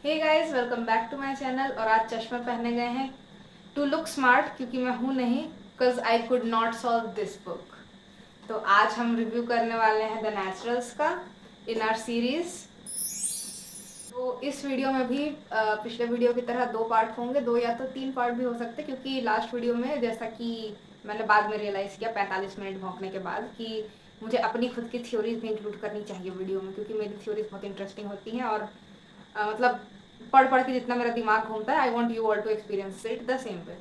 Hey guys, welcome back to my channel. और आज चश्मा पहने गए हैं टू लुक स्मार्ट, क्योंकि मैं हूँ नहीं, because I could not solve this book. तो आज हम रिव्यू करने वाले हैं द नेचुरल्स का इन आवर सीरीज। तो इस वीडियो में भी पिछले वीडियो की तरह दो पार्ट होंगे, दो या तो तीन पार्ट भी हो सकते, क्योंकि लास्ट वीडियो में जैसा कि मैंने बाद में रियलाइज़ किया 45 मिनट भौंकने के बाद कि मुझे अपनी खुद की थ्योरीज भी इंक्लूड करनी चाहिए वीडियो में, क्योंकि मेरी थ्योरीज बहुत इंटरेस्टिंग होती हैं और मतलब पढ़ पढ़ के जितना मेरा दिमाग घूमता है, I want you all to experience it the same way.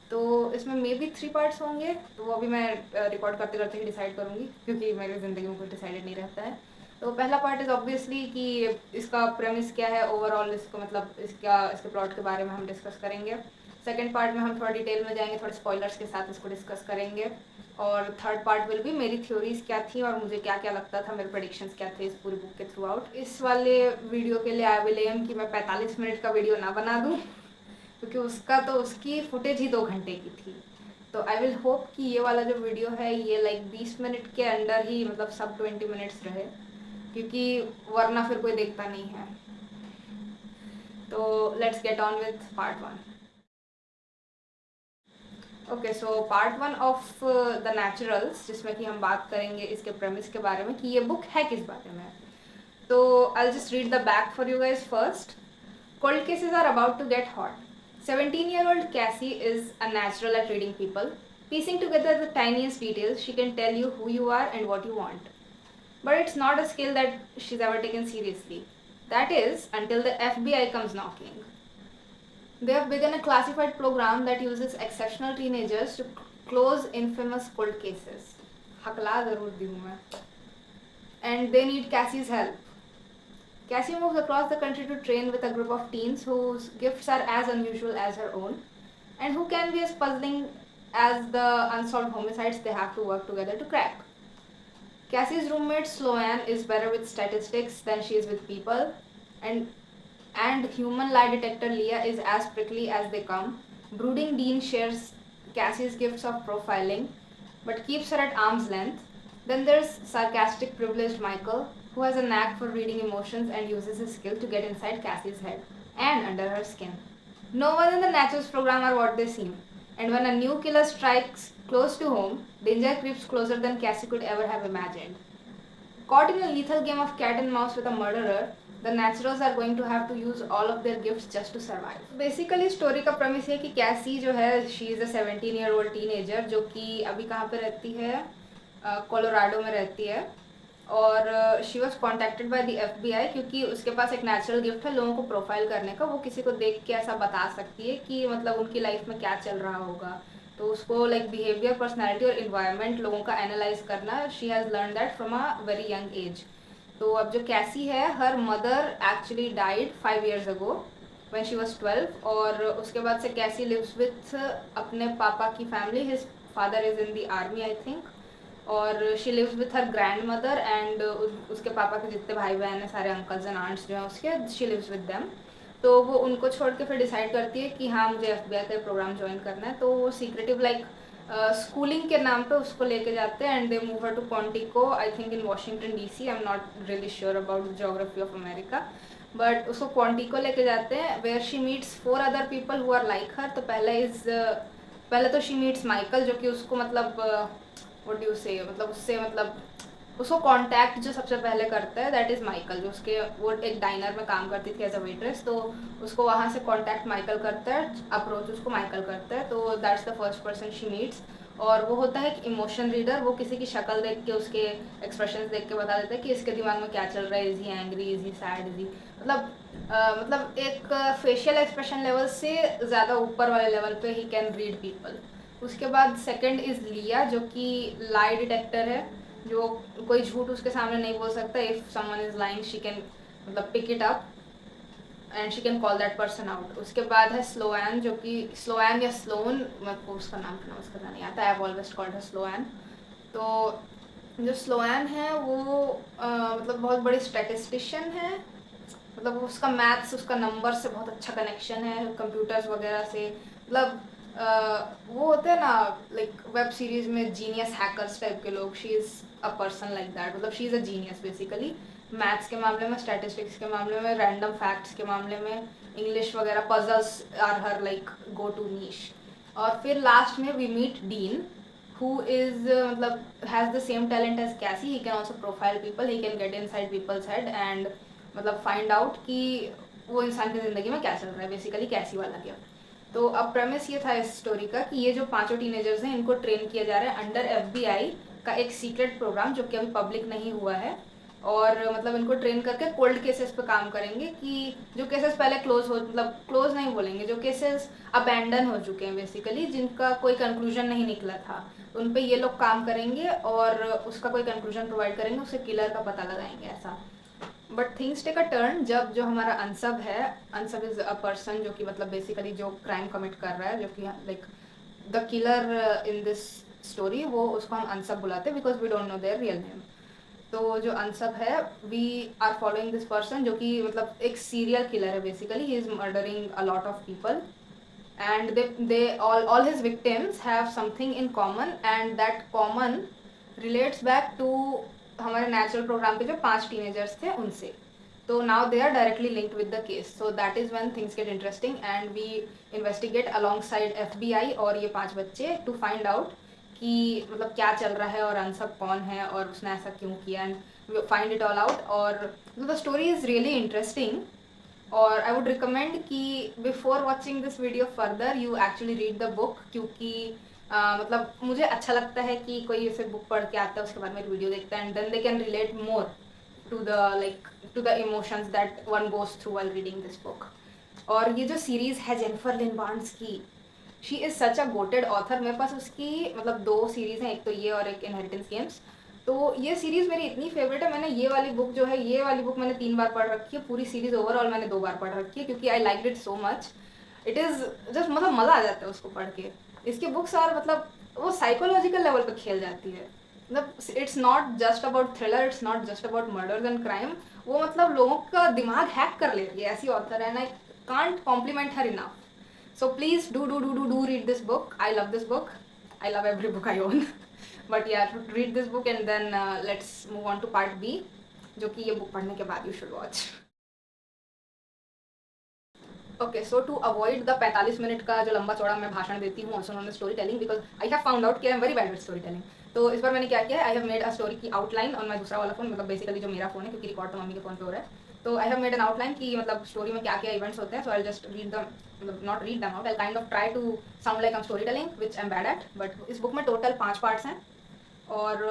तो इसमें मे बी 3 पार्ट्स होंगे, तो वो अभी मैं रिकॉर्ड करते करते ही डिसाइड करूँगी, क्योंकि मेरी ज़िंदगी में कुछ डिसाइडेड नहीं रहता है। तो पहला पार्ट इज़ ऑब्वियसली कि इसका प्रेमिस क्या है ओवरऑल, इसको मतलब इसके प्लॉट के बारे में हम डिस्कस करेंगे। सेकेंड पार्ट में हम थोड़ा डिटेल में जाएंगे, थोड़े स्पॉयलर्स के साथ इसको डिस्कस करेंगे। और थर्ड पार्ट विल भी मेरी थ्योरीज क्या थी और मुझे क्या क्या लगता था, मेरे प्रेडिक्शंस क्या थे इस पूरी बुक के थ्रू आउट। इस वाले वीडियो के लिए आई विल एम कि मैं 45 मिनट का वीडियो ना बना दूँ, क्योंकि उसकी फुटेज ही 2 घंटे की थी। तो आई विल होप कि ये वाला जो वीडियो है ये लाइक 20 मिनट के अंडर ही, मतलब सब 20 मिनट्स रहे, क्योंकि वरना फिर कोई देखता नहीं है। तो let's get on with part 1। Okay, so part 1 of the naturals, जिसमें कि हम बात करेंगे इसके प्रेमिस के बारे में कि ये बुक है किस बारे में। तो आई just read the back for you guys first. Cold cases are about to get hot. 17-year-old Cassie is a natural at reading people. Piecing together the tiniest details, she can tell you who you are and what you want. But it's not a skill that she's ever taken seriously. That is, until the FBI comes knocking. They have begun a classified program that uses exceptional teenagers to close infamous cold cases. हकला ज़रूर दी हूँ मैं. And they need Cassie's help. Cassie moves across the country to train with a group of teens whose gifts are as unusual as her own, and who can be as puzzling as the unsolved homicides they have to work together to crack. Cassie's roommate Sloan is better with statistics than she is with people, and human lie detector Leah is as prickly as they come. Brooding Dean shares Cassie's gifts of profiling, but keeps her at arm's length. Then there's sarcastic, privileged Michael, who has a knack for reading emotions and uses his skill to get inside Cassie's head and under her skin. No one in the Naturals program are what they seem, and when a new killer strikes close to home, danger creeps closer than Cassie could ever have imagined. Caught in a lethal game of cat and mouse with a murderer, the Naturals are going to have to use all of their gifts just to survive. Basically story का premise है कि Cassie जो है, she is a 17-year-old teenager जो कि अभी कहाँ पे रहती है, कोलोराडो में रहती है। और she was contacted by the FBI, क्योंकि उसके पास एक नेचुरल गिफ्ट है लोगों को प्रोफाइल करने का। वो किसी को देख के ऐसा बता सकती है कि मतलब उनकी लाइफ में क्या चल रहा होगा। तो उसको लाइक बिहेवियर, पर्सनैलिटी और इन्वायरमेंट लोगों का एनालाइज करना, she has learn that from a very young age. तो अब जो कैसी है, her mother actually died 5 years ago when she was 12, और उसके बाद से कैसी लिव्स विथ अपने पापा की family. His father is in the army I think, और she lives with her grandmother and उसके पापा के जितने भाई बहन हैं, सारे अंकल्स एंड आंट्स जो हैं उसके, शी लिव्स विद देम। तो वो उनको छोड़ के फिर डिसाइड करती है कि हाँ मुझे FBI का प्रोग्राम ज्वाइन करना है। तो वो सीक्रेटिव लाइक स्कूलिंग के नाम पे उसको लेके जाते हैं, and they move her to Quantico, I think in Washington DC। I am not really sure about geography of America, but उसको क्वांटिको लेके जाते हैं, where she meets 4 other people who are like her। तो पहले तो she meets Michael, जो कि उसको मतलब व्हाट डू से, मतलब उससे मतलब उसको कांटेक्ट जो सबसे पहले करता है दैट इज़ माइकल, जो उसके वो एक डाइनर में काम करती थी एज अ वेट्रेस। तो उसको वहाँ से कांटेक्ट माइकल करता है, अप्रोच उसको माइकल करता है। तो that's the first person she meets. और वो होता है कि इमोशन रीडर, वो किसी की शक्ल देख के, उसके एक्सप्रेशंस देख के बता देता है कि इसके दिमाग में क्या चल रहा है, is he angry, is he sad, is he मतलब एक फेशियल एक्सप्रेशन लेवल से ज़्यादा ऊपर वाले लेवल पे ही कैन रीड पीपल। उसके बाद सेकंड इज़ लिया, जो कि लाई डिटेक्टर है, जो कोई झूठ उसके सामने नहीं बोल सकता। If someone is lying she can मतलब pick it up and she can call that person out. उसके बाद है स्लोएन, जो कि स्लोएन या स्लोन, मेरे को उसका नाम प्रोनाउंस करना नहीं आता, I have always called her Sloane. तो जो स्लोएन है वो मतलब बहुत बड़ी स्टैटिस्टिशियन है, मतलब उसका मैथ्स, उसका नंबर से बहुत अच्छा कनेक्शन है, कंप्यूटर्स वगैरह से। मतलब वो होते हैं ना लाइक वेब सीरीज में जीनियस हैकर्स टाइप के लोग, she is a person like that, मतलब she is a genius basically. Maths के मामले में, स्टैटिस्टिक्स के मामले में, रैंडम फैक्ट्स के मामले में, इंग्लिश वगैरह, puzzles are her like go to niche. और फिर लास्ट में we meet Dean who is मतलब has the same talent as Cassie. He can also profile people, he can get inside people's head and मतलब find out कि वो इंसान की ज़िंदगी में क्या चल रहा है, बेसिकली कैसी वाला क्या। तो अब प्रेमिस ये था इस स्टोरी का कि ये जो पांचों टीनेजर्स हैं इनको ट्रेन किया जा रहा है अंडर FBI का एक सीक्रेट प्रोग्राम जो कि अभी पब्लिक नहीं हुआ है। और मतलब इनको ट्रेन करके कोल्ड केसेस पे काम करेंगे कि जो केसेस पहले क्लोज हो, मतलब क्लोज नहीं बोलेंगे, जो केसेस अबैंडन हो चुके हैं बेसिकली, जिनका कोई कंक्लूजन नहीं निकला था, उन पे ये लोग काम करेंगे और उसका कोई कंक्लूजन प्रोवाइड करेंगे, उससे किलर का पता लगाएंगे ऐसा। But things take a turn जब जो हमारा अनसब है, अनसब इज अ पर्सन जो कि मतलब बेसिकली जो क्राइम कमिट कर रहा है, जो कि like the killer in this story, वो उसको हम अनसब बुलाते हैं because we don't know their real name. तो जो अनसब है, we are following this person जो कि मतलब एक सीरियल किलर है basically, he is murdering a lot of people and they all his victims have something in common and that common relates back to हमारे natural program के जो 5 teenagers थे उनसे। तो now they are directly linked with the case, so that is when things get interesting and we investigate alongside FBI और ये 5 बच्चे to find out कि मतलब क्या चल रहा है और अनसब कौन है और उसने ऐसा क्यों किया, and find it all out. और the story is really interesting और आई वुड रिकमेंड कि before watching this video further you actually read the book, क्योंकि मतलब मुझे अच्छा लगता है कि कोई ऐसे बुक पढ़ के आता है उसके बाद में वीडियो देखता है and then they can relate more to the like to the emotions that one goes through while reading this book. और ये जो सीरीज़ है जेनिफर लिन बार्न्स की, she is such a goated author. मेरे पास उसकी मतलब 2 सीरीज़ हैं, एक तो ये और एक इनहेरिटेंस गेम्स। तो ये सीरीज़ मेरी इतनी फेवरेट है, मैंने ये वाली बुक जो है, ये वाली बुक मैंने 3 बार पढ़ रखी है, पूरी सीरीज़ ओवरऑल मैंने 2 बार पढ़ रखी है क्योंकि I like it so much. It is just मतलब मज़ा आ जाता है उसको पढ़ के। इसकी बुक्स आर मतलब वो साइकोलॉजिकल लेवल पे खेल जाती है, मतलब it's not just about thriller, it's not just about murders and crime, वो मतलब लोगों का दिमाग हैक कर लेती है, ऐसी ऑथर है, and I can't compliment her enough. So please do read this book. I love this book. I love every book I own. But yeah, read this book and then let's move on to part B, जो कि ये book पढ़ने के बाद you should watch. Okay, so to avoid the 45 minute का जो लंबा चौड़ा मैं भाषण देती हूँ also known as storytelling, because I have found out कि I am very bad with storytelling. तो इस बार मैंने क्या किया है, I have made a story की आउटलाइन ऑन माई दूसरा वाला फोन, मतलब बेसिकली जो मेरा फोन है क्योंकि रिकॉर्ड तो मम्मी के फोन पे हो रहा है। तो I have made an outline कि मतलब स्टोरी में क्या क्या इवेंट्स होते हैं, so I just read the मतलब not read them out, I kind of try to sound like am story telling which I am bad at. But इस book में टोटल 5 पार्ट्स हैं और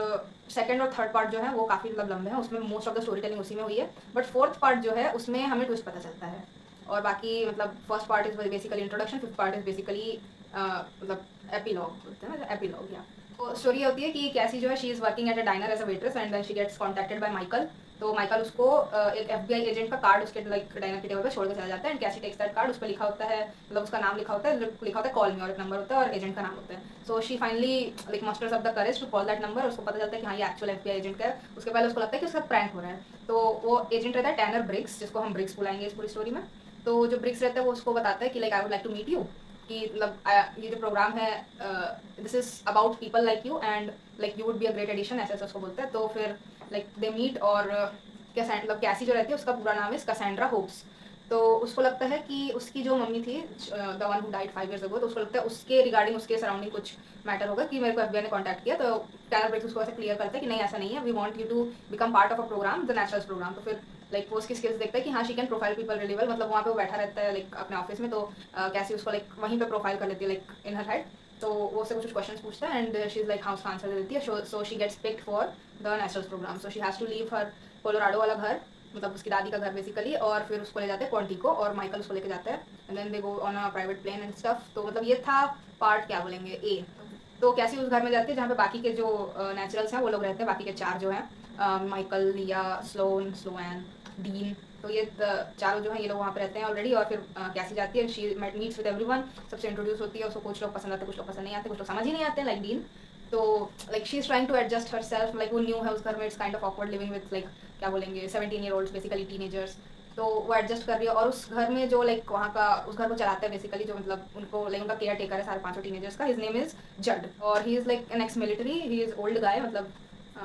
सेकंड और थर्ड पार्ट जो है वो काफ़ी मतलब लंबे हैं, उसमें most of the story telling उसी में हुई है। बट फोर्थ पार्ट जो है उसमें हमें ट्विस्ट पता चलता है। और बाकी मतलब first part is basically introduction, fifth part is basically मतलब एपीलॉग बोलते हैं ना, एपीलॉग या। तो स्टोरी होती है कि कैसी जो है she is working at a diner as a waitress and then she gets contacted by Michael. तो माइकल उसको एक FBI एजेंट का कार्ड उसके लाइक डाइनर के टेबल पे छोड़ के चला जाता है एंड कैसी टेक्स दैट कार्ड, उस पर लिखा होता है मतलब उसका नाम लिखा होता है, लिखा होता है कॉल मी, और एक नंबर होता है और एजेंट का नाम होता है। So she finally like musters of the courage to call that number, उसको पता चलता है कि हाँ ये एक्चुअल FBI एजेंट का है। उसके पहले उसको लगता है कि उसका प्रैंक हो रहा है। तो वो एजेंट रहता है टैनर ब्रिग्स, जिसको हम ब्रिग्स बुलाएंगे इस पूरी स्टोरी में। तो जो ब्रिग्स रहता है वो उसको बताता है कि like I would like to meet you, कि मतलब ये जो प्रोग्राम है this is about people like you and like you would be a great addition, ऐसे ऐसे उसको बोलता है। तो फिर लाइक दे मीट और मतलब कैसी जो रहती है उसका पूरा नाम है कसेंड्रा होप्स। तो उसको लगता है कि उसकी जो मम्मी थी the one who died 5 years ago, तो उसको लगता है उसके रिगार्डिंग उसके सराउंडिंग कुछ मैटर होगा कि मेरे को FBI ने कॉन्टैक्ट किया। तो टैनर ब्रिग्स उसको ऐसे क्लियर करता है कि नहीं ऐसा नहीं है, we want you to become part of a program, the naturals program. तो फिर लाइक वो उसकी स्किल्स देखता है कि हाँ she can profile people really well, मतलब वहाँ पे वो बैठा रहता है लाइक अपने ऑफिस में, तो कैसी उसको लाइक वहीं पे प्रोफाइल कर लेती है लाइक इन हर हेड। तो वो उससे कुछ क्वेश्चंस पूछता है एंड शी इज लाइक हाँ उसका आंसर दे देती है। So she gets picked for the naturals program, so she has to leave her Colorado वाला घर, मतलब उसकी दादी का घर बेसिकली, और फिर उसको ले जाते हैं क्वांटिको और माइकल उसको लेके जाता है and then they go on a private plane and stuff. तो मतलब ये था पार्ट क्या बोलेंगे ए। तो कैसी उस घर में जाती है जहाँ पे बाकी के जो नेचुरल्स हैं वो लोग रहते हैं, बाकी के 4 जो हैं माइकल, लिया, स्लोएन, डीन। तो ये चारों जो हैं ये लोग वहाँ पे रहते हैं ऑलरेडी। और फिर कैसी जाती है, शी मीट्स विद एवरीवन, सबसे इंट्रोड्यूस होती है, उसको कुछ लोग पसंद आते हैं, कुछ लोग पसंद नहीं आते, कुछ लोग समझ ही नहीं आते लाइक डीन। तो like she is trying to adjust herself, like वो न्यू है उस घर में, it's kind of awkward living with like क्या बोलेंगे 17-year-olds बेसिकली टीनेजर्स। तो वो एडजस्ट कर रही है और उस घर में जो लाइक वहाँ का उस घर को चलाता है बेसिकली, जो मतलब उनको लाइक उनका केयर टेकर है सारे 5 टीनेजर्स का, हिज नेम इज़ जड और he is like an ex military, he is old guy, मतलब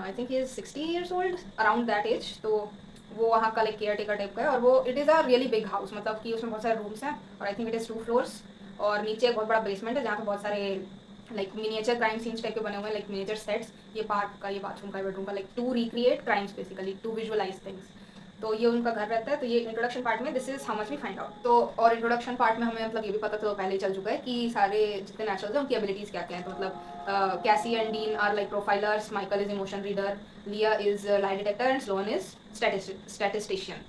I think he is 60 years old around that age. तो वो वहाँ का लाइक केयर टेकर टाइप का है, और वो it is a really big house, मतलब कि उसमें बहुत सारे रूम्स हैं, और I think it is 2 floors, और नीचे एक बहुत बड़ा बेसमेंट है जहाँ पे बहुत सारे like miniature crime scenes type के बने हुए हैं, लाइक मिनिएचर सेट्स, ये पार्क का, ये बाथरूम का, बेडरूम का, like to recreate crimes basically, to visualise things. तो ये उनका घर रहता है। तो ये इंट्रोडक्शन पार्ट में this is how much we find out. तो और इंट्रोडक्शन पार्ट में हमें मतलब ये भी पता तो पहले ही चल चुका है कि सारे जितने नेचुरल्स हैं उनकी एबिलिटीज़ क्या क्या हैं। तो मतलब कैसी and Dean are like profilers, Michael is emotion reader, Lia is lie detector and Sloane is statistician.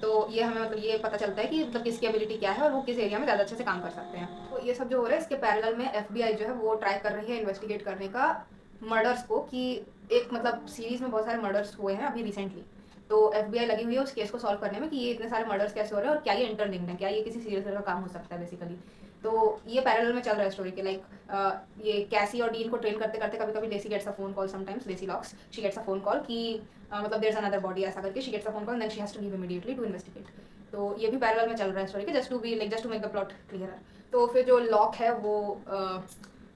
तो ये हमें मतलब ये पता चलता है कि मतलब किसकी एबिलिटी क्या है और वो किस एरिया में ज़्यादा अच्छे से काम कर सकते हैं। तो ये सब जो हो रहा है इसके पैरेलल में FBI जो है वो ट्राई कर रही है इन्वेस्टिगेट करने का मर्डर्स को, कि एक मतलब सीरीज में बहुत सारे मर्डर्स हुए हैं अभी रिसेंटली। तो FBI लगी हुई है उस केस को सॉल्व करने में कि ये इतने सारे मर्डर्स कैसे हो रहे हैं और क्या ये इंटरलिंक्ड है, क्या ये किसी सीरियल किलर का काम हो सकता है बेसिकली। तो ये पैरेलल में चल रहा है स्टोरी के, लाइक ये कैसी और डीन को ट्रेन करते करते कभी कभी Lacey gets a phone call, sometimes Lacey locks she gets a phone call कि मतलब देयर इज अनदर बॉडी, ऐसा करके she gets a phone call, then she has to leave immediately to investigate. तो ये भी पैरेलल में चल रहा है स्टोरी के, just to be like just to make the plot clear. तो फिर जो लॉक है वो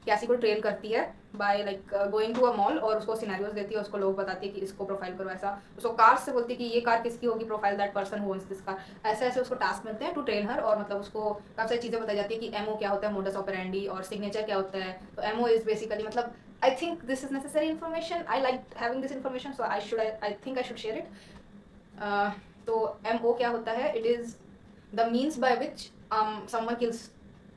कैसी को ट्रेन करती है by like going to a mall, और उसको सिनेरियोज देती है, उसको लोग बताती है कि इसको प्रोफाइल करो, ऐसा उसको कार से बोलती है कि ये कार किसकी होगी, profile that person who owns this car, ऐसे ऐसे उसको टास्क मिलते हैं टू ट्रेन हर। और मतलब उसको काफ़ी सारी चीज़ें बताई जाती है कि एमओ क्या होता है, मोडस ऑपरेंडी, और सिग्नेचर क्या होता है। तो एमओ इज बेसिकली मतलब I think this is necessary information, I like having this information, so I think I should share it. तो एमओ क्या होता है, it is the means by which someone kills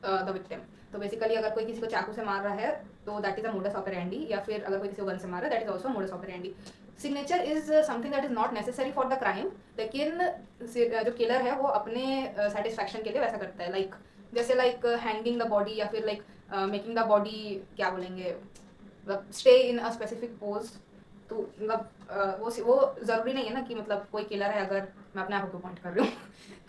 the victim. तो basically अगर कोई किसी को चाकू से मार रहा है तो that is a modus operandi, या फिर अगर कोई किसी को गन से मार रहा है that is also modus operandi. Signature is something that is not necessary for the crime, लेकिन जो किलर है वो अपने सेटिस्फैक्शन के लिए वैसा करता है, लाइक जैसे लाइक हैंगिंग द बॉडी, या फिर लाइक मेकिंग द बॉडी क्या बोलेंगे, मतलब stay in a specific pose. तो मतलब वो ज़रूरी नहीं है ना कि मतलब कोई किलर है, अगर मैं अपने आप को पॉइंट कर रही हूँ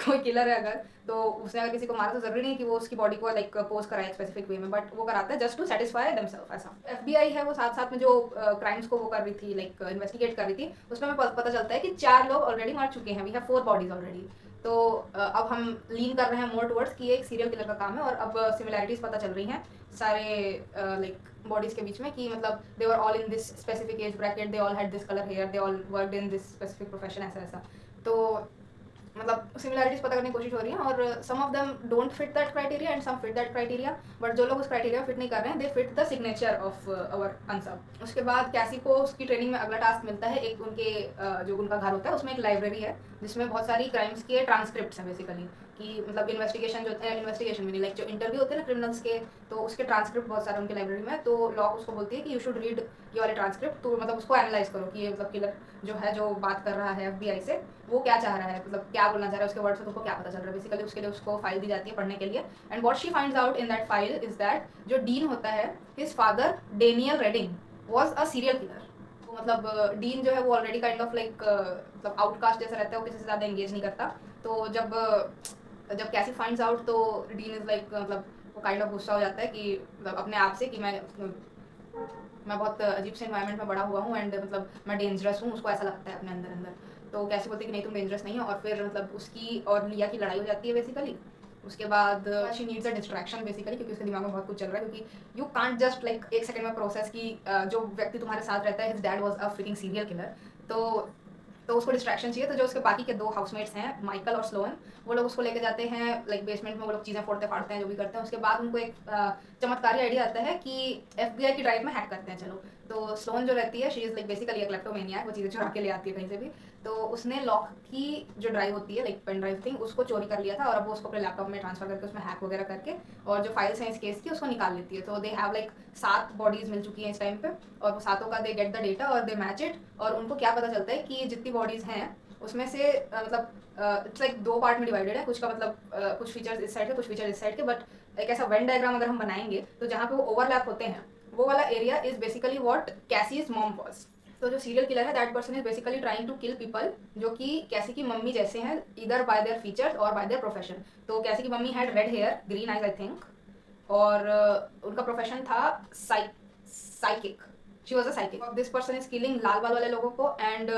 कोई किलर है अगर, तो उसने अगर किसी को मारा तो ज़रूरी नहीं कि वो उसकी बॉडी को लाइक पोज कराए स्पेसिफिक वे में, बट वो कराता है जस्ट टू सेटिस्फाई देमसेल्फ। ऐसा FBI है वो साथ साथ में जो क्राइम्स को वो कर रही थी, लाइक इन्वेस्टिगेट कर रही थी, उसमें हमें पता चलता है कि 4 लोग ऑलरेडी मर चुके हैं, वी हैव 4 बॉडीज ऑलरेडी। तो अब हम लीन कर रहे हैं मोर टुवर्ड्स कि ये एक सीरियल किलर का काम है, और अब सिमिलैरिटीज़ पता चल रही हैं सारे लाइक बॉडीज के बीच में, कि मतलब they were all in this specific age bracket, they all had this colour hair, they all worked in this specific profession, ऐसा ऐसा। तो मतलब सिमिलैरिटीज पता करने की कोशिश हो रही है, और some of them don't fit that criteria and some fit that criteria, but जो लोग उस क्राइटेरिया फिट नहीं कर रहे हैं they fit the signature of our answer. उसके बाद कैसी को उसकी ट्रेनिंग में अगला टास्क मिलता है, एक उनके जो उनका घर होता है उसमें एक लाइब्रेरी है जिसमें बहुत सारी क्राइम्स के ट्रांसक्रिप्ट हैं बेसिकली, कि मतलब इन्वेस्टिगेशन जो इन्वेस्टिगेशन में लाइक जो इंटरव्यू होते हैं ना क्रिमिनल्स के, तो उसके ट्रांसक्रिप्ट बहुत सारे उनके लाइब्रेरी में। तो लॉ उसको बोलती है कि यू शुड रीड ये वाले ट्रांसक्रिप्ट, तो मतलब उसको एनालाइज करो कि ये मतलब किलर जो है जो बात कर रहा है FBI से, वो क्या चाह रहा है, मतलब क्या बोलना चाह रहा है, उसके वर्ड से तुमको क्या पता चल रहा है बेसिकली। उसके लिए उसको फाइल दी जाती है पढ़ने के लिए, and what she finds out in that file is that जो डीन होता है, his father Daniel Redding was a serial killer. तो मतलब डीन जो है वो ऑलरेडी काइंड ऑफ लाइक मतलब आउटकास्ट जैसा रहता है, वो किसी से ज़्यादा एंगेज नहीं करता। तो जब कैसी फाइंड्स आउट तो डीन इज लाइक मतलब वो काइंड ऑफ गुस्सा हो जाता है कि मतलब अपने आप से कि मैं बहुत अजीब से इन्वायरमेंट में बड़ा हुआ हूँ, एंड मतलब मैं डेंजरस हूँ, उसको ऐसा लगता है अपने अंदर अंदर। तो कैसे बोलती है कि नहीं तुम डेंजरस नहीं हो, और फिर मतलब उसकी और लिया की लड़ाई हो जाती है बेसिकली। उसके बाद she needs a distraction basically, क्योंकि उसके दिमाग में बहुत कुछ चल रहा है, क्योंकि यू कांट जस्ट लाइक एक सेकंड में प्रोसेस की जो व्यक्ति तुम्हारे साथ रहता है his dad was a freaking serial killer. तो उसको डिस्ट्रैक्शन चाहिए। तो जो उसके बाकी के 2 हाउसमेट्स हैं माइकल और स्लोन, वो लोग उसको लेके जाते हैं लाइक बेसमेंट में, वो लोग चीज़ें फोड़ते फाड़ते हैं जो भी करते हैं। उसके बाद उनको एक चमत्कारी आइडिया आता है कि FBI की ड्राइव में हैक करते हैं चलो। तो स्लोन जो रहती है शी इज़ लाइक बेसिकली एक क्लेप्टोमेनिया, वो चीज़ें चुरा के ले आती है कहीं से भी। तो उसने लॉक की जो ड्राइव होती है लाइक पेन ड्राइव थिंग, उसको चोरी कर लिया था, और अब वो उसको अपने लैपटॉप में ट्रांसफर करके उसमें हैक वगैरह करके और जो फाइल्स हैं इस केस की उसको निकाल लेती है। तो दे हैव लाइक 7 बॉडीज मिल चुकी हैं इस टाइम पे, और वो सातों का दे गेट द डेटा और दे मैच इट। और उनको क्या पता चलता है कि जितनी बॉडीज हैं उसमें से मतलब इट्स लाइक 2 पार्ट में डिवाइडेड है, कुछ का मतलब कुछ फीचर्स इस साइड के, कुछ फीचर इस साइड के, बट एक ऐसा वेन डायग्राम अगर हम बनाएंगे तो जहाँ पे वो ओवरलैप होते हैं, वो वाला area is basically what Cassie's mom was. तो जो सीरियल किलर है that person is basically trying to kill people जो कि कैसी की मम्मी जैसे हैं, इधर बाय देयर फीचर्स और बाय देयर प्रोफेशन। तो कैसी की मम्मी had red hair, green eyes I think, और उनका प्रोफेशन था psychic, she was a psychic. This person is killing लाल बाल वाले लोगों को, एंड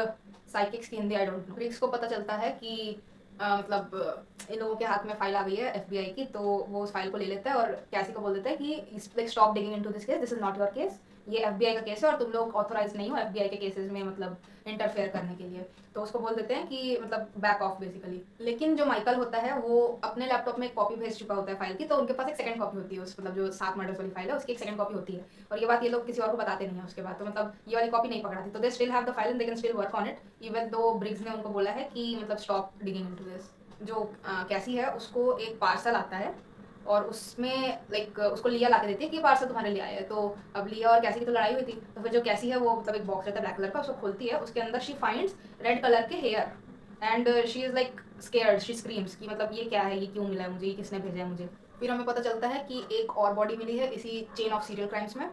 साइकिक्स की Hindi I don't know. Briggs को पता चलता है कि मतलब इन लोगों के हाथ में फाइल आ गई है FBI की, तो वो उस फाइल को ले लेता है और कैसी को बोल देता है कि like stop digging into this case, this is not your case, ये FBI का केस है और तुम लोग ऑथोराइज नहीं हो FBI के केसेस में मतलब इंटरफेयर करने के लिए। तो उसको बोल देते हैं कि मतलब बैक ऑफ बेसिकली। लेकिन जो माइकल होता है वो अपने लैपटॉप में एक कॉपी भेज चुका होता है फाइल की, तो उनके पास एक सेकंड कॉपी होती है उस मतलब जो 7 मर्डर्स वाली फाइल है उसकी एक सेकंड कॉपी होती है, और ये बात ये लोग किसी और को बताते नहीं है उसके बाद। तो मतलब ये वाली कॉपी नहीं पकड़ाती, तो they still have the file and they can still work on it even though Briggs ने उनको बोला है कि मतलब स्टॉप डिगिंग इनटू दिस। जो कैसी है उसको एक पार्सल आता है और उसमें लाइक उसको लिया ला के देती है कि पार्सल तुम्हारे लिए आया है। तो अब लिया और कैसी की तो लड़ाई हुई थी, तो फिर जो कैसी है वो मतलब एक बॉक्स रहता है ब्लैक कलर का, उसको खोलती है, उसके अंदर शी फाइंड्स रेड कलर के hair and she is like scared, she screams कि मतलब ये क्या है, ये क्यों मिला है मुझे, ये किसने भेजा है मुझे। फिर हमें पता चलता है कि एक और बॉडी मिली है इसी चेन ऑफ सीरियल क्राइम्स में,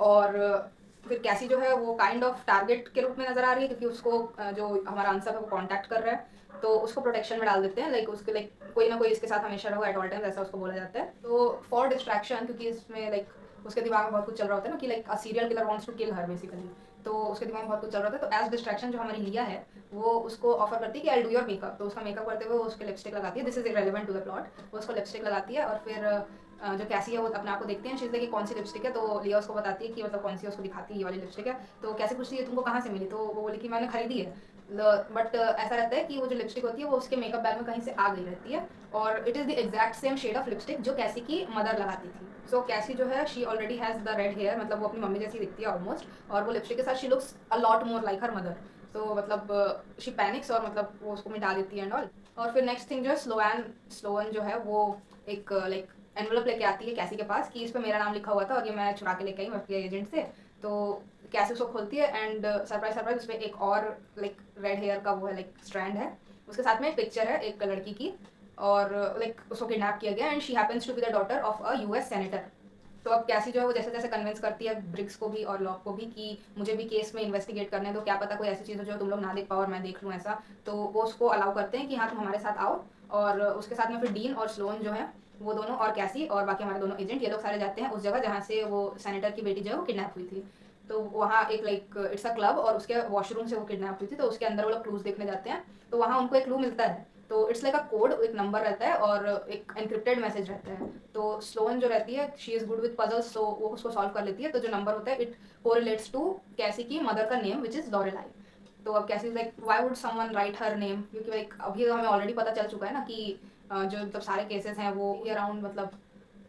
और फिर कैसी जो है वो काइंड ऑफ टारगेट के रूप में नजर आ रही है क्योंकि उसको जो हमारा आंसर है वो कॉन्टैक्ट कर रहा है, तो उसको प्रोटेक्शन में डाल देते हैं, लाइक उसके लाइक कोई ना कोई इसके साथ हमेशा रहो एट ऑल टाइम्स, ऐसा उसको बोला जाता है। तो फॉर डिस्ट्रैक्शन, क्योंकि इसमें लाइक उसके दिमाग में बहुत कुछ चल रहा होता है ना कि like a serial killer wants to kill her basically, तो उसके दिमाग में बहुत कुछ चल रहा था। तो एज डिस्ट्रैक्शन जो हमारी लिया है वो उसको ऑफर करती है कि आई डू योर मेकअप, तो उसका मेकअप करते हुए वो उसके लिपस्टिक लगाती है, this is irrelevant to the plot, वो उसको लिपस्टिक लगाती है और फिर जो कैसी है वो अपने आप को देखते हैं, शीज़ कि कौन सी लिपस्टिक है, तो लिया उसको बताती है कि मतलब कौन सी, उसको दिखाती है ये वाली लिपस्टिक है। तो कैसे पूछती है तुमको कहाँ से मिली, तो वो बोली कि मैंने खरीदी है। बट ऐसा रहता है कि वो जो लिपस्टिक होती है वो उसके मेकअप बैग में कहीं से आ गई रहती है, और it is the exact same shade of lipstick जो कैसी की मदर लगाती थी। सो कैसी जो है she already has the red hair, मतलब वो अपनी मम्मी जैसी दिखती है ऑलमोस्ट, और वो लिपस्टिक के साथ she looks a lot more like her mother. तो मतलब शी पैनिक्स और मतलब वो उसको मिटा देती है एंड ऑल। और फिर नेक्स्ट थिंग जो है स्लोवन जो है वो एक लाइक एनवलप लेके आती है कैसी के पास कि इस पर मेरा नाम लिखा हुआ था और ये मैं चुरा के लेके आई हूँ FBI एजेंट से। तो कैसी उसको खोलती है एंड सरप्राइज सरप्राइज उसमें एक और लाइक रेड हेयर का वो है लाइक स्ट्रैंड है, उसके साथ में एक पिक्चर है एक लड़की की, और लाइक उसको किडनैप किया गया and she happens to be the daughter of a US senator. तो अब कैसी जो है वो जैसे जैसे कन्विंस करती है ब्रिग्स को भी और लॉक को भी कि मुझे भी केस में इन्वेस्टिगेट करने दो, क्या पता कोई ऐसी चीज़ हो जो तुम लोग ना देख पाओ और मैं देख लूँ ऐसा, तो वो उसको अलाउ करते हैं कि हाँ तुम हमारे साथ आओ। और उसके साथ में फिर डीन और स्लोन जो है वो दोनों और कैसी और बाकी हमारे दोनों एजेंट ये लोग सारे जाते हैं उस जगह जहाँ से वो सेनेटर की बेटी जो है वो किडनैप हुई थी। तो वहाँ एक लाइक इट्स अ क्लब और उसके वॉशरूम से वो किडनैप हुई थी, तो उसके अंदर वो लोग क्लूज देखने जाते हैं, तो वहाँ उनको एक क्लू मिलता है, तो इट्स लाइक अ कोड, एक नंबर रहता है और एक एनक्रिप्टेड मैसेज रहता है। तो स्लोन जो रहती है she is good with puzzles, तो वो उसको सॉल्व कर लेती है, तो जो नंबर होता है इट कोरिलेट्स टू कैसी की मदर का नेम विच इज़ लॉरेलाई। तो अब कैसी like why would someone right her name, क्योंकि लाइक अभी तो हमें ऑलरेडी पता चल चुका है ना कि जो मतलब सारे केसेस हैं वो अराउंड मतलब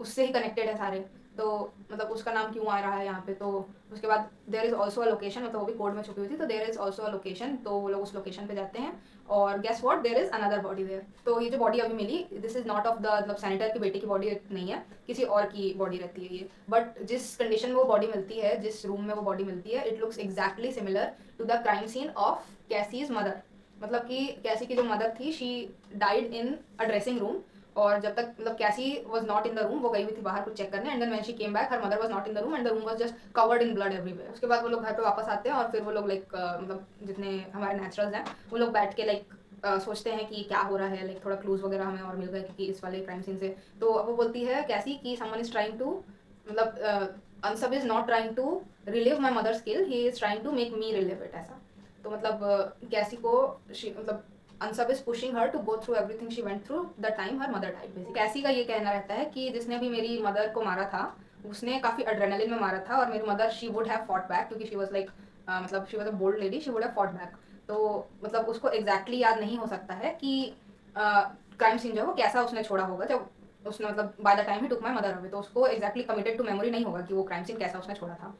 उससे ही कनेक्टेड है सारे, तो मतलब उसका नाम क्यों आ रहा है यहाँ पे। तो उसके बाद there is also a location, मतलब वो भी कोड में छुपी हुई थी, तो there is also a location, तो वो लोग उस लोकेशन पे जाते हैं और guess what, there is another body there. तो ये जो बॉडी अभी मिली this is not of the मतलब सैनिटर की बेटी की बॉडी नहीं है, किसी और की बॉडी रहती है ये, बट जिस कंडीशन में वो बॉडी मिलती है, जिस रूम में वो बॉडी मिलती है, it looks exactly similar to the crime scene of Cassie's mother. मतलब कि कैसी की जो मदर थी she died in a dressing room, और जब तक मतलब Cassie was not in the room, वो गई हुई थी बाहर कुछ चेक करने, and then when she came back her mother was not in the room and the room was just covered in blood everywhere. उसके बाद वो लोग घर पे वापस आते हैं और फिर वो लोग लाइक मतलब जितने हमारे नेचुरल्स हैं वो लोग बैठ के लाइक सोचते हैं कि क्या हो रहा है, लाइक थोड़ा क्लूज वगैरह हमें और मिल गए क्योंकि इस वाले क्राइम सीन से। तो वो बोलती है कैसी कि समवन इज ट्राइंग टू मतलब unsub is not trying to relive my mother's kill, he is trying to make me relive it, ऐसा। तो मतलब कैसी को मतलब unsub is pushing her to go through everything she went through the time her mother died basically. Cassie का ये कहना रहता है कि जिसने भी मेरी मदर को मारा था उसने काफ़ी एड्रेनलिन में मारा था, और मेरी mother she would have fought back क्योंकि शी वाज लाइक मतलब she was a bold lady, she would have fought back. तो मतलब उसको एग्जैक्टली याद नहीं हो सकता है कि क्राइम सीन जो है वो कैसा उसने छोड़ा होगा जब उसने मतलब by the time he took my mother away, तो उसको एग्जैक्टली कमिटेड टू मेमोरी नहीं होगा कि वो क्राइम सीन कैसा उसने छोड़ा था।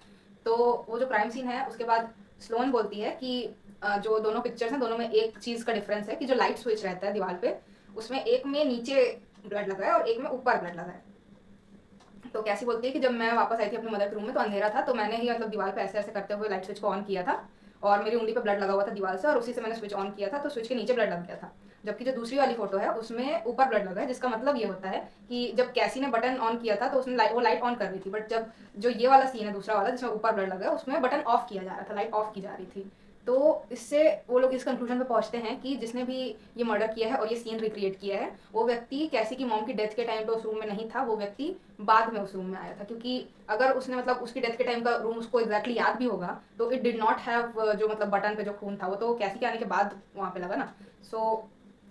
तो वो जो क्राइम सीन है उसके बाद स्लोन बोलती है कि जो दोनों पिक्चर्स हैं दोनों में एक चीज़ का डिफरेंस है कि जो लाइट स्विच रहता है दीवार पे उसमें एक में नीचे ब्लड लगा है और एक में ऊपर ब्लड लगा है। तो कैसी बोलती है कि जब मैं वापस आई थी अपने मदर के रूम में तो अंधेरा था, तो मैंने ही मतलब दीवार पे ऐसे ऐसे करते हुए लाइट स्विच को ऑन किया था और मेरी उंगली पे ब्लड लगा हुआ था दीवार से, और उसी से मैंने स्विच ऑन किया था, तो स्विच के नीचे ब्लड लग गया था। जबकि जो दूसरी वाली फोटो है उसमें ऊपर ब्लड लगा है, जिसका मतलब ये होता है कि जब कैसी ने बटन ऑन किया था तो उसने वो लाइट ऑन कर रही थी, बट जब जो ये वाला सीन है दूसरा वाला जिसमें ऊपर ब्लड लगा है उसमें बटन ऑफ किया जा रहा था, लाइट ऑफ की जा रही थी। तो इससे वो लोग इस कंक्लूजन पे पहुंचते हैं कि जिसने भी ये मर्डर किया है और ये सीन रिक्रिएट किया है वो व्यक्ति कैसी की मॉम की डेथ के टाइम पे उस रूम में नहीं था, वो व्यक्ति बाद में उस रूम में आया था, क्योंकि अगर उसने मतलब उसकी डेथ के टाइम का रूम उसको एग्जैक्टली याद भी होगा तो इट डिड नॉट हैव जो मतलब बटन पे जो खून था वो तो कैसी के आने के बाद वहाँ पे लगा ना। सो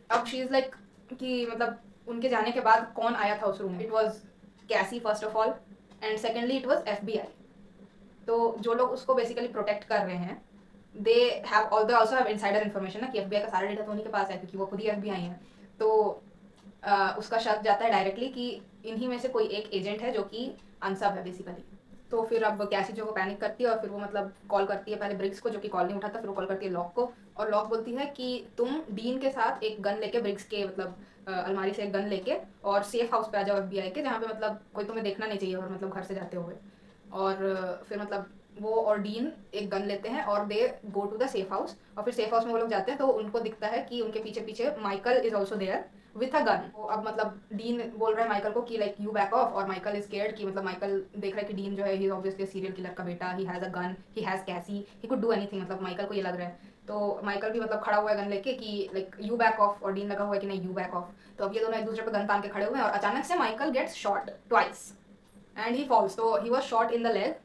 अब शी इज़ लाइक कि मतलब उनके जाने के बाद कौन आया था उस रूम में, इट वॉज कैसी first of all, and secondly it was FBI। तो जो लोग उसको बेसिकली प्रोटेक्ट कर रहे हैं they have also have insider information ना कि एफबीआई का सारा डेटा तो उन्हीं के पास है क्योंकि वो खुद ही एफबीआई है। तो उसका शक जाता है डायरेक्टली कि इन्हीं में से कोई एक एजेंट है जो कि अनसब है बेसिकली। तो फिर अब कैसी जो वो पैनिक करती है और फिर वो मतलब कॉल करती है पहले ब्रिग्स को जो कि कॉल नहीं उठाता, फिर वो कॉल करती है लॉक को और लॉक बोलती है कि तुम डीन के साथ एक गन लेके ब्रिग्स के मतलब अलमारी से एक गन लेके और सेफ हाउस पे आ जाओ एफबीआई के, जहाँ पे मतलब कोई तुम्हें देखना नहीं चाहिए और मतलब घर से जाते हुए। और फिर मतलब वो और डीन एक गन लेते हैं और they go to the safe house और फिर सेफ हाउस में वो लोग जाते हैं तो उनको दिखता है कि उनके पीछे पीछे Michael is also there with a gun. अब मतलब डीन बोल रहा है माइकल को कि लाइक यू बैक ऑफ और माइकल इज स्केयर्ड कि मतलब माइकल देख रहा है कि डीन जो है ही ऑब्वियसली सीरियल किलर का बेटा, he has a gun, he has कैसी, ही कुड डू एनीथिंग, मतलब माइकल को ये लग रहा है। तो माइकल भी मतलब खड़ा हुआ है गन लेके कि लाइक यू बैक ऑफ और डीन लगा हुआ है कि नहीं यू बैक ऑफ। तो अब ये दोनों एक दूसरे पे गन तान के खड़े हुए हैं और अचानक से Michael gets shot twice and he falls. तो he was shot in the leg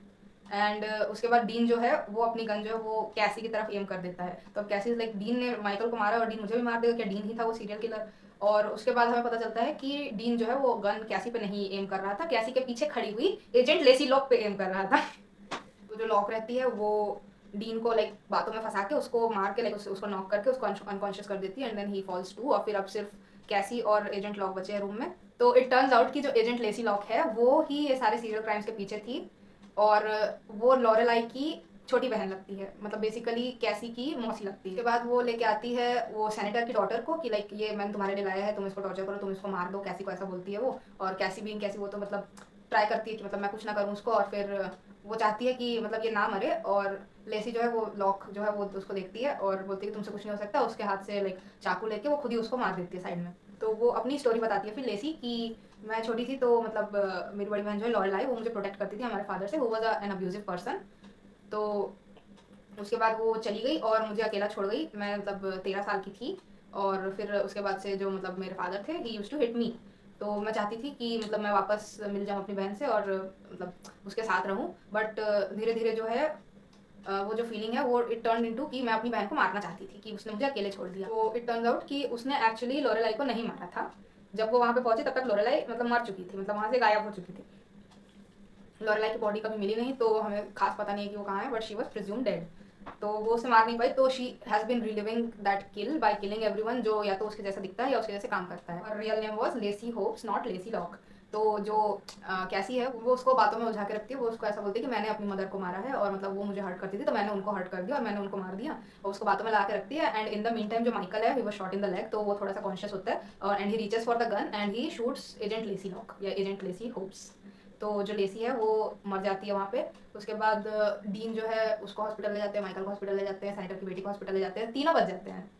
and उसके बाद डीन जो है वो अपनी गन जो है वो कैसी की तरफ एम कर देता है। तो अब कैसी लाइक डीन ने माइकल को मारा और डीन मुझे भी मार देगा क्या, डीन ही था वो सीरियल किलर। और उसके बाद हमें पता चलता है कि डीन जो है वो गन कैसी पे नहीं एम कर रहा था, कैसी के पीछे खड़ी हुई एजेंट लेसी लॉक पे एम कर रहा था। तो जो लॉक रहती है वो डीन को लाइक बातों में फंसा के उसको मार के लाइक उसको नॉक करके उसको अनकॉन्शियस कर देती है and then he falls to और फिर अब सिर्फ कैसी और एजेंट लॉक बचे हैं रूम में। तो इट टर्न्स आउट कि जो एजेंट लेसी लॉक है वो ही ये सारे सीरियल क्राइम्स के पीछे थी और वो लॉरेलाई की छोटी बहन लगती है, मतलब बेसिकली कैसी की मौसी लगती है। उसके बाद वो लेके आती है वो सेनेटर की डॉटर को कि लाइक ये मैंने तुम्हारे लिए लाया है, तुम इसको टॉर्चर करो, तुम इसको मार दो, कैसी को ऐसा बोलती है वो। और कैसी भी कैसी वो तो मतलब ट्राई करती है कि मतलब मैं कुछ ना करूँ उसको और फिर वो चाहती है कि मतलब ये ना मरे। और लेसी जो है वो लॉक जो है वो उसको देखती है और बोलती है कि तुमसे कुछ नहीं हो सकता, उसके हाथ से लाइक चाकू लेके वो खुद ही उसको मार देती है साइड में। तो वो अपनी स्टोरी बताती है फिर लेसी कि मैं छोटी थी तो मतलब मेरी बड़ी बहन जो है लॉरेलाई वो मुझे प्रोटेक्ट करती थी हमारे फादर से, वो वॉज एन अब्यूजिव पर्सन। तो उसके बाद वो चली गई और मुझे अकेला छोड़ गई, मैं मतलब 13 साल की थी। और फिर उसके बाद से जो मतलब मेरे फादर थे ही यूज टू हिट मी। तो मैं चाहती थी कि मतलब मैं वापस मिल जाऊँ अपनी बहन से और मतलब उसके साथ रहूँ, बट धीरे धीरे जो है वो जो फीलिंग है वो इट टर्न इनटू कि मैं अपनी बहन को मारना चाहती थी कि उसने मुझे अकेले छोड़ दिया। तो इट टर्न्स आउट कि उसने एक्चुअली लोरेलाई को नहीं मारा था। जब वो वहाँ पे पहुंची तब तक लोरेलाई मतलब मर चुकी थी, मतलब वहाँ से गायब हो चुकी थी। लॉरेलाई की बॉडी कभी मिली नहीं तो हमें खास पता नहीं है कि वो कहाँ है, but she was presume dead. तो वो उसे मार नहीं पाई तो she has been reliving that kill by killing everyone जो या तो उसके जैसा दिखता है या उसके जैसे काम करता है। और real name was Lacey Hopes not Lacey Locke. तो जो कैसी है वो उसको बातों में उलझा के रखती है, वो उसको ऐसा बोलती है कि मैंने अपनी मदर को मारा है और मतलब वो मुझे हर्ट करती थी तो मैंने उनको हर्ट कर दिया और मैंने उनको मार दिया, और उसको बातों में ला के रखती है। And in the meantime जो माइकल है he was shot in the leg तो वो थोड़ा सा कॉन्शियस होता है और and he reaches for the gun and he shoots agent Lacey Locke या एजेंट लेसी होप्स। तो जो लेसी है वो मर जाती है वहाँ पे। उसके बाद डीन जो है उसको हॉस्पिटल ले जाते हैं, माइकल को हॉस्पिटल ले जाते हैं, सेनेटर की बेटी को हॉस्पिटल ले जाते हैं, तीनों बच जाते हैं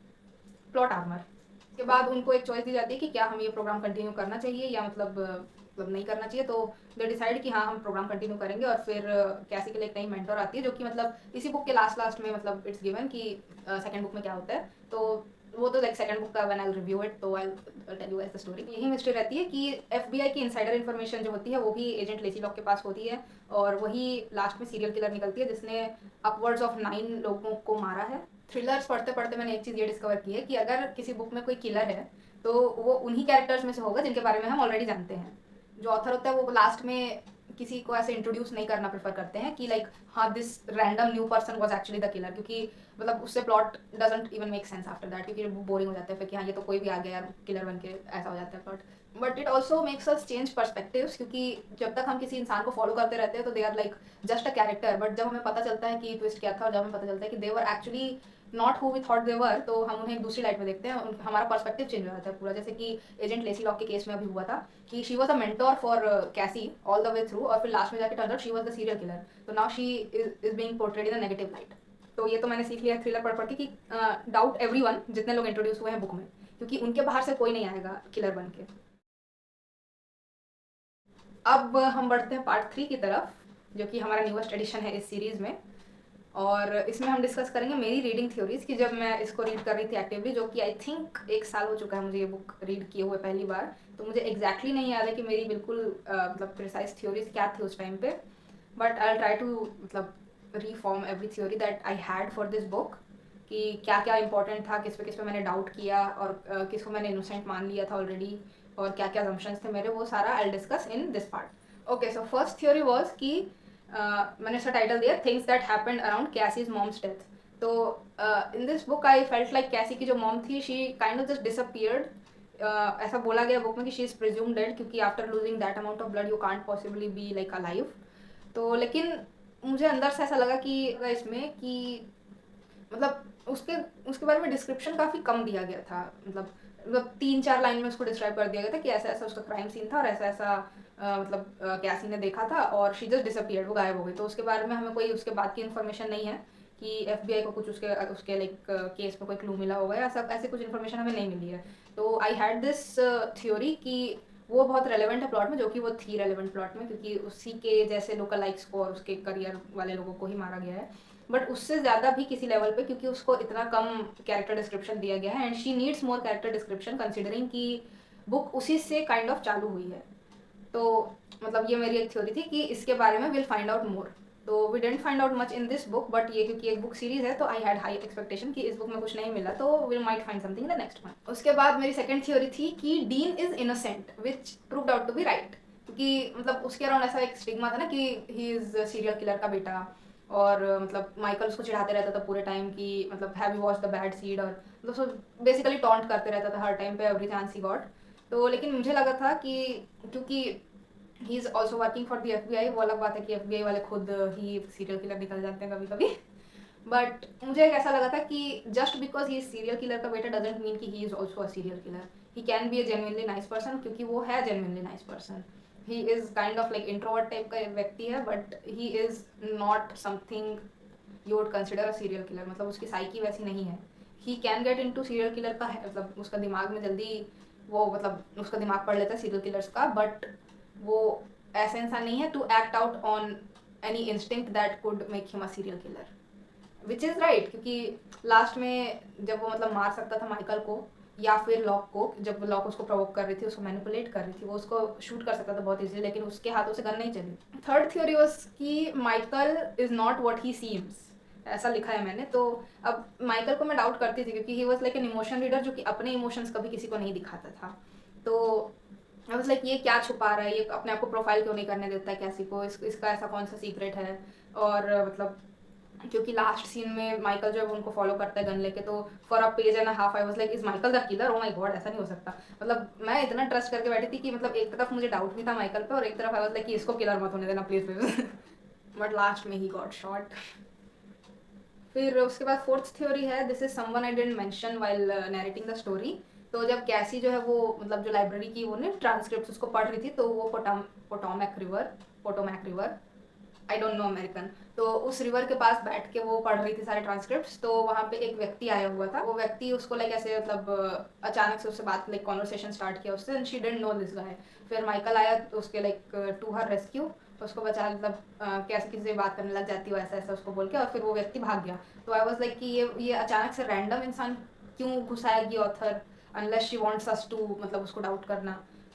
प्लॉट आर्मर। उसके बाद उनको एक चॉइस दी जाती है कि क्या हम ये प्रोग्राम कंटिन्यू करना चाहिए या मतलब नहीं करना चाहिए। तो दे डिसाइड कि हाँ हम प्रोग्राम कंटिन्यू करेंगे और फिर कैसी के लिए एक नई मेंटर आती है जो कि मतलब इसी बुक के लास्ट में मतलब इट्स गिवन कि सेकंड बुक में क्या होता है। तो वो तो लाइक सेकंड बुक का when I will review it तो I will tell you guys the story. यही मिस्ट्री रहती है कि एफबीआई की इनसाइडर इन्फॉर्मेशन जो होती है वो भी एजेंट लेसी लॉक के पास होती है और वही लास्ट में सीरियल किलर निकलती है जिसने अपवर्ड्स ऑफ 9 लोगों को मारा है। थ्रिलर्स पढ़ते पढ़ते मैंने एक चीज़ ये डिस्कवर की है कि अगर किसी बुक में कोई किलर है तो वो उन्हीं कैरेक्टर्स में से होगा जिनके बारे में हम ऑलरेडी जानते हैं। जो ऑथर होता है वो लास्ट में किसी को ऐसे इंट्रोड्यूस नहीं करना प्रेफर करते हैं कि लाइक हाँ this random new person was actually the killer, क्योंकि मतलब उससे plot doesn't even make sense after that, क्योंकि वो बोरिंग हो जाता है फिर कि हाँ ये तो कोई भी आ गया यार किलर बन के, ऐसा हो जाता है plot. But it also makes us change perspectives, क्योंकि जब तक हम किसी इंसान को फॉलो करते रहते हैं तो they are like just a character, but जब हमें पता चलता है कि ट्विस्ट क्या था और जब हमें पता चलता है कि they were actually not who we thought they were, तो हम उन्हें एक दूसरी लाइट में देखते हैं, हमारा पर्सपेक्टिव चेंज हो जाता है पूरा। जैसे कि एजेंट लेसी लॉक के केस में अभी हुआ था कि she was a mentor for Cassie all the way through और फिर लास्ट में जाके turn out she was the serial killer. तो now she is being portrayed in a negative light. तो ये तो मैंने सीख लिया थ्रिलर पढ़ पढ़ के कि डाउट एवरीवन जितने लोग इंट्रोड्यूस हुए हैं बुक में, क्योंकि उनके बाहर से कोई नहीं आएगा किलर बन के। अब हम बढ़ते हैं पार्ट 3 की तरफ जो कि हमारा न्यूएस्ट एडिशन है इस सीरीज़ में। और इसमें हम डिस्कस करेंगे मेरी रीडिंग थ्योरीज की जब मैं इसको रीड कर रही थी एक्टिवली, जो कि आई थिंक 1 साल हो चुका है मुझे ये बुक रीड किए हुए पहली बार। तो मुझे एग्जैक्टली नहीं याद है कि मेरी बिल्कुल मतलब प्रिसाइज थ्योरीज क्या थी उस टाइम पे, बट आई ट्राई टू मतलब reform every theory that I had for this book कि क्या क्या इंपॉर्टेंट था, किस पे मैंने डाउट किया और किसको मैंने इनोसेंट मान लिया था ऑलरेडी और क्या क्या assumptions थे मेरे, वो सारा I discuss in this part. Okay, so first theory was कि मैंने इसका टाइटल दिया things that happened around Cassie's mom's death. तो in this book I felt like Cassie की जो मॉम थी she kind of just disappeared. ऐसा बोला गया बुक में कि शी इज़ प्रिज्यूम डेड, क्योंकि after losing that amount of blood you can't possibly be like alive. तो लेकिन मुझे अंदर से ऐसा लगा कि इसमें कि मतलब उसके उसके बारे में डिस्क्रिप्शन काफ़ी कम दिया गया था। मतलब 3-4 लाइन में उसको डिस्क्राइब कर दिया गया था कि ऐसा ऐसा उसका क्राइम सीन था और ऐसा ऐसा कैसी ने देखा था और शी जस्ट डिसअपियर्ड, वो गायब हो गई। तो उसके बारे में हमें कोई उसके बाद की इन्फॉर्मेशन नहीं है कि FBI को कुछ उसके उसके लाइक केस में कोई क्लू मिला होगा या सब ऐसे कुछ इन्फॉर्मेशन हमें नहीं मिली है। तो आई हैड दिस थ्योरी कि वो बहुत रेलेवेंट है प्लॉट में, जो कि वो थी रेलेवेंट प्लॉट में, क्योंकि उसी के जैसे लोकल लाइक्स को और उसके करियर वाले लोगों को ही मारा गया है, बट उससे ज़्यादा भी किसी लेवल पे, क्योंकि उसको इतना कम कैरेक्टर डिस्क्रिप्शन दिया गया है and she needs more character description considering कि बुक उसी से काइंड ऑफ चालू हुई है। तो मतलब ये मेरी एक थ्योरी थी कि इसके बारे में विल फाइंड आउट मोर। तो we didn't find out much in this book, but ये क्योंकि एक बुक सीरीज है तो आई हैड हाई एक्सपेक्टेशन कि इस बुक में कुछ नहीं मिला तो will might find something in the next one. उसके बाद मेरी सेकंड थ्योरी थी कि Dean is innocent, which proved out to be right, क्योंकि मतलब उसके अराउंड ऐसा एक स्टिग्मा था ना कि ही इज सीरियल किलर का बेटा, और मतलब माइकल उसको चिढ़ाते रहता था पूरे टाइम कि मतलब have you watch the bad seed, और मतलब उसको बेसिकली टॉन्ट करते रहता था हर टाइम पे एवरी चांस ही गॉट। तो लेकिन मुझे लगा था कि क्योंकि he is also working for the FBI, वो अलग बात है कि FBI वाले खुद ही सीरियल किलर निकल जाते हैं कभी कभी, बट मुझे ऐसा लगा था कि just because he is serial killer का बेटा डजेंट मीन कि he is also a serial killer. He can be a genuinely nice person, क्योंकि वो है genuinely nice person. He is kind of like introvert type का व्यक्ति है, but he is not something you would consider a serial killer, मतलब उसकी psyche वैसी नहीं है। He can get into serial killer का मतलब उसका दिमाग में जल्दी वो मतलब उसका दिमाग पढ़ लेता है सीरियल किलर्स का, बट वो ऐसा इंसान नहीं है to act out on any instinct that could make him a serial killer, which is right, क्योंकि लास्ट में जब वो मतलब मार सकता था माइकल को या फिर लॉक को, जब लॉक उसको प्रोवोक कर रही थी, उसको मैनिपुलेट कर रही थी, वो उसको शूट कर सकता था बहुत इजीली, लेकिन उसके हाथों से गन नहीं चली। थर्ड थ्योरी वाज कि Michael is not what he seems, ऐसा लिखा है मैंने। तो अब माइकल को मैं डाउट करती थी क्योंकि he was like an emotion reader, जो कि अपने इमोशंस कभी किसी को नहीं दिखाता था। तो आई वाज लाइक ये क्या छुपा रहा है, ये अपने आप को प्रोफाइल क्यों नहीं करने देता है कैसी को, इसका ऐसा कौन सा सीक्रेट है। और मतलब क्योंकि लास्ट सीन में माइकल जो है उनको फॉलो करता है गन लेके, तो for a page and half I was like is Michael the killer, oh my God ऐसा नहीं हो सकता। मतलब मैं इतना ट्रस्ट करके बैठी थी कि मतलब एक तरफ मुझे डाउट भी था माइकल पे और एक तरफ आई वाज लाइक कि इसको किलर मत होने देना प्लीज प्लीज, बट लास्ट में ही गॉट शॉट। फिर उसके बाद फोर्थ थ्योरी है this is someone I didn't mention while narrating the story. तो जब कैसी जो है वो मतलब जो लाइब्रेरी की वो ने ट्रांसक्रिप्ट उसको पढ़ रही थी, तो वो Potomac river, I don't no American, तो उस रिवर के पास बैठ के वो पढ़ रही थी सारे ट्रांसक्रिप्ट्स। तो वहाँ पे एक व्यक्ति आया हुआ था, वो व्यक्ति उसको लाइक ऐसे मतलब अचानक से उससे बात लाइक कॉन्वर्सेशन स्टार्ट किया उससे and she didn't know this guy. फिर माइकल आया उसके लाइक टू हर रेस्क्यू, उसको बचा मतलब कैसे किसी से बात करने लग जाती हो ऐसा ऐसा उसको बोल के, और फिर वो व्यक्ति भाग गया। तो आई वाज लाइक कि ये अचानक से रैंडम इंसान क्यों घुसाएगी author, unless she wants us to मतलब उसको डाउट करना।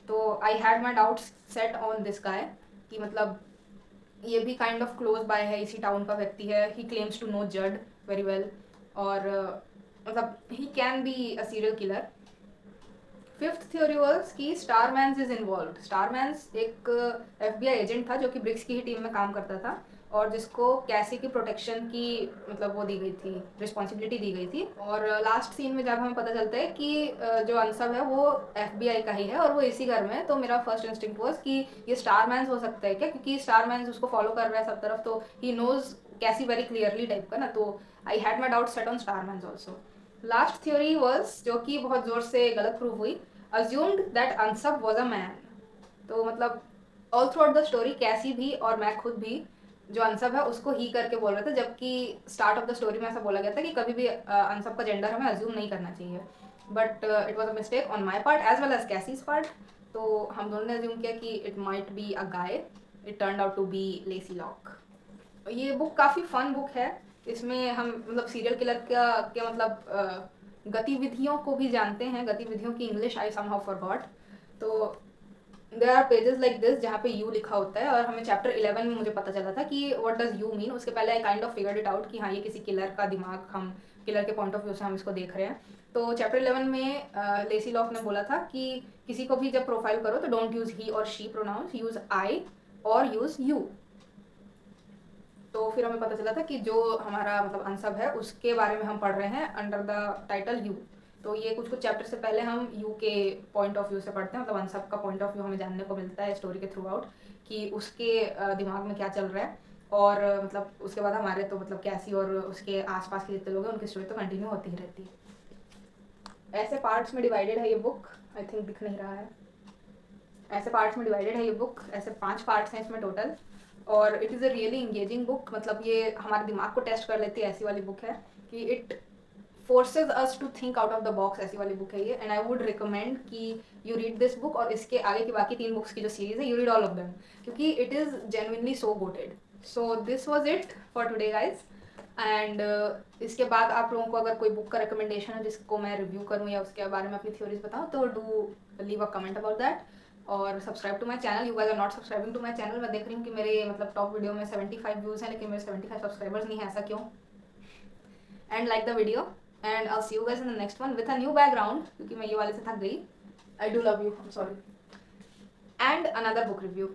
तो I had my doubts set on this guy कि मतलब ये भी काइंड ऑफ क्लोज बाय है, इसी टाउन का व्यक्ति है, ही क्लेम्स टू नो जड वेरी वेल, और मतलब he can be a serial killer. Fifth theory was कि स्टारमैन्स इज इन्वॉल्व। स्टारमैन्स एक FBI एजेंट था जो कि ब्रिक्स की ही टीम में काम करता था और जिसको कैसी की प्रोटेक्शन की मतलब वो दी गई थी, रिस्पॉन्सिबिलिटी दी गई थी। और लास्ट सीन में जब हमें पता चलता है कि जो अनसब है वो FBI का ही है और वो इसी घर में है, तो मेरा फर्स्ट इंस्टिंक्ट वाज कि ये स्टारमैन्स हो सकता है क्या, क्योंकि स्टारमैन्स उसको फॉलो कर रहा है सब तरफ, तो he knows Cassie very clearly type का ना। तो I had my doubt set on Starman's also. Last theory was जो कि बहुत जोर से गलत प्रूव हुई, assumed that Ansab was a man। तो मतलब all through out the story कैसी भी और मैं खुद भी जो अनसब है उसको ही करके बोल रहे थे, जबकि स्टार्ट ऑफ द स्टोरी में ऐसा बोला गया था कि कभी भी अनसब का जेंडर हमें अज्यूम नहीं करना चाहिए, but it was a mistake on my part as well as Cassie's part. तो हम दोनों ने अज्यूम किया कि it might be a guy, it turn out to be Lacey Locke. ये बुक काफ़ी फन बुक है, इसमें हम मतलब सीरियल किलर का मतलब गतिविधियों को भी जानते हैं, गतिविधियों की इंग्लिश आई समहाउ फॉरगॉट। तो there are pages like this जहाँ पे यू लिखा होता है, और हमें चैप्टर 11 में मुझे पता चला था कि व्हाट डज यू मीन। उसके पहले आई kind of figured it out कि हाँ ये किसी किलर का दिमाग, हम किलर के पॉइंट ऑफ व्यू से हम इसको देख रहे हैं। तो चैप्टर 11 में लेसी लॉक ने बोला था कि किसी को भी जब प्रोफाइल करो तो डोंट यूज ही और शी प्रोनाउंस, यूज आई और यूज यू। तो फिर हमें पता चला था कि जो हमारा मतलब अनसब है उसके बारे में हम पढ़ रहे हैं अंडर द टाइटल यू। तो ये कुछ कुछ चैप्टर से पहले हम यू के पॉइंट ऑफ व्यू से पढ़ते हैं, मतलब अनसब का पॉइंट ऑफ व्यू हमें जानने को मिलता है स्टोरी के थ्रू आउट कि उसके दिमाग में क्या चल रहा है। और मतलब उसके बाद हमारे तो मतलब कैसी और उसके आसपास के जितने लोग हैं उनकी स्टोरी तो कंटिन्यू होती ही रहती है। ऐसे पार्ट्स में डिवाइडेड है ये बुक, आई थिंक दिख नहीं रहा है, ऐसे पार्ट्स में डिवाइडेड है ये बुक, ऐसे 5 पार्ट्स हैं इसमें टोटल। और it is a really engaging book, मतलब ये हमारे दिमाग को टेस्ट कर लेती है, ऐसी वाली बुक है कि it forces us to think out of the box, ऐसी वाली बुक है ये। एंड आई वुड रिकमेंड कि यू रीड दिस बुक और इसके आगे की बाकी 3 बुक्स की जो सीरीज है you read all of them, क्योंकि it is genuinely so good. So this was it for today guys. And इसके बाद आप लोगों को अगर कोई बुक का रिकमेंडेशन है जिसको मैं रिव्यू करूँ या उसके बारे में अपनी थ्योरीज बताऊँ तो do leave a comment about that. और subscribe to my channel, you guys are not subscribing to my channel. मैं देख रही हूँ कि मेरे मतलब टॉप वीडियो में 75 व्यूज़ हैं लेकिन मेरे 75 सब्सक्राइबर्स नहीं है, ऐसा क्यों? And like the video and I see you guys in the next one with a new background, क्योंकि मैं ये वाले से थक गई। I do love you, I am sorry. And another book review.